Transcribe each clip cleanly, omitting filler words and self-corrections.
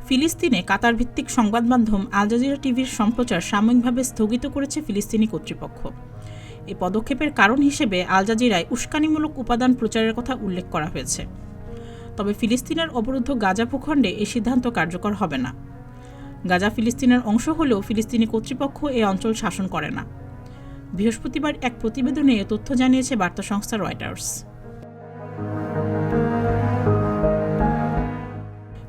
ফিলিস্তিনে কাতার ভিত্তিক সংবাদ মাধ্যম আল জাজিরা টিভির সম্প্রচার সাময়িকভাবে স্থগিত করেছে ফিলিস্তিনি কর্তৃপক্ষ। এই পদক্ষেপের কারণ হিসেবে আল জাজিরায় উস্কানিমূলক উপাদান প্রচারের কথা উল্লেখ করা হয়েছে। তবে ফিলিস্তিনের অবরুদ্ধ গাজা ভূখণ্ডে এই সিদ্ধান্ত কার্যকর হবে না। গাজা ফিলিস্তিনের অংশ হলেও ফিলিস্তিনি কর্তৃপক্ষ এই অঞ্চল শাসন করে না। বৃহস্পতিবার এক প্রতিবেদনে এ তথ্য জানিয়েছে বার্তা সংস্থা রয়টার্স।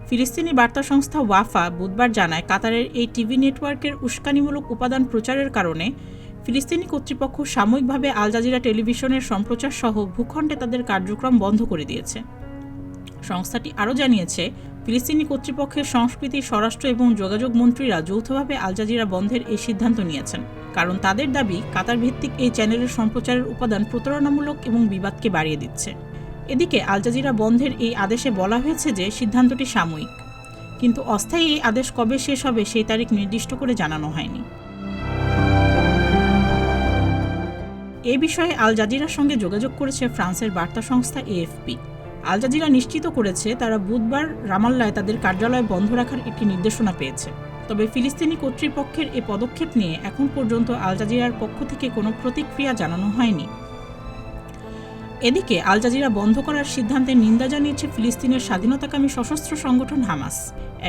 ফিলিস্তিনি বার্তা সংস্থা ওয়াফা বুধবার জানায়, কাতারের এই টিভি নেটওয়ার্কের উস্কানিমূলক উপাদান প্রচারের কারণে ফিলিস্তিনি কর্তৃপক্ষ সাময়িকভাবে আল জাজিরা টেলিভিশনের সম্প্রচার সহ ভূখণ্ডে তাদের কার্যক্রম বন্ধ করে দিয়েছে। সংস্থাটি আরও জানিয়েছে, ফিলিস্তিনি কর্তৃপক্ষের সংস্কৃতি, স্বরাষ্ট্র এবং যোগাযোগ মন্ত্রীরা যৌথভাবে আল জাজিরা বন্ধের এই সিদ্ধান্ত নিয়েছেন, কারণ তাদের দাবি কাতার ভিত্তিক এই চ্যানেলের সম্প্রচারের উপাদান প্রতারণামূলক এবং বিবাদকে বাড়িয়ে দিচ্ছে। এদিকে আল জাজিরা বন্ধের এই আদেশে বলা হয়েছে যে সিদ্ধান্তটি সাময়িক, কিন্তু অস্থায়ী এই আদেশ কবে শেষ হবে সেই তারিখ নির্দিষ্ট করে জানানো হয়নি। এ বিষয়ে আল জাজিরার সঙ্গে যোগাযোগ করেছে ফ্রান্সের বার্তা সংস্থা এএফপি। আল জাজিরা নিশ্চিত করেছে তারা বুধবার রামাল্লায় তাদের কার্যালয় বন্ধ রাখার একটি নির্দেশনা পেয়েছে। তবে ফিলিস্তিনি কর্তৃপক্ষের এ পদক্ষেপ নিয়ে এখন পর্যন্ত আল জাজিরার পক্ষ থেকে কোনো প্রতিক্রিয়া জানানো হয়নি। এদিকে আল জাজিরা বন্ধ করার সিদ্ধান্তের নিন্দা জানিয়েছে ফিলিস্তিনের স্বাধীনতাকামী সশস্ত্র সংগঠন হামাস।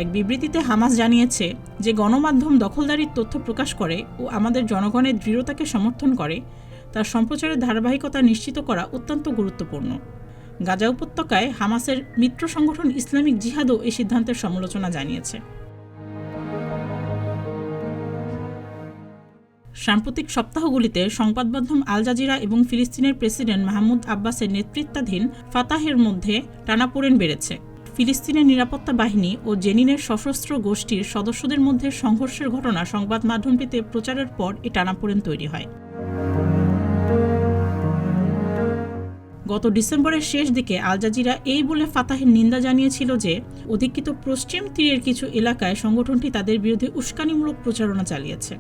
এক বিবৃতিতে হামাস জানিয়েছে যে গণমাধ্যম দখলদারির তথ্য প্রকাশ করে ও আমাদের জনগণের দৃঢ়তাকে সমর্থন করে, তার সম্প্রচারের ধারাবাহিকতা নিশ্চিত করা অত্যন্ত গুরুত্বপূর্ণ। গাজা উপত্যকায় হামাসের মিত্র সংগঠন ইসলামিক জিহাদও এই সিদ্ধান্তের সমালোচনা জানিয়েছে। সাম্প্রতিক সপ্তাহগুলিতে সংবাদ মাধ্যম আল জাজিরা এবং ফিলিস্তিনের প্রেসিডেন্ট মাহমুদ আব্বাসের নেতৃত্বাধীন ফাতাহের মধ্যে টানাপোড়েন বেড়েছে। ফিলিস্তিনের নিরাপত্তা বাহিনী ও জেনিনের সশস্ত্র গোষ্ঠীর সদস্যদের মধ্যে সংঘর্ষের ঘটনা সংবাদ মাধ্যমটিতে প্রচারের পর এই টানাপোড়েন তৈরি হয়। গত ডিসেম্বরের শেষ দিকে আল জাজিরা এই বলে ফাতাহের নিন্দা জানিয়েছিল যে অধিকৃত পশ্চিম তীরের কিছু এলাকায় সংগঠনটি তাদের বিরুদ্ধে উস্কানিমূলক প্রচারণা চালিয়েছে।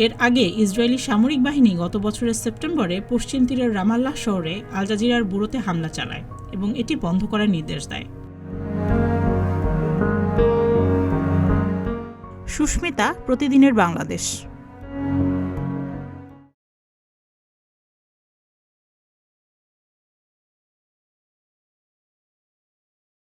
এর আগে ইসরায়েলি সামরিক বাহিনী গত বছরের সেপ্টেম্বরে পশ্চিম তীরের রামাল্লাহ শহরে আল জাজিরার ব্যুরোতে হামলা চালায় এবং এটি বন্ধ করার নির্দেশ দেয়। সুস্মিতা, প্রতিদিনের বাংলাদেশ।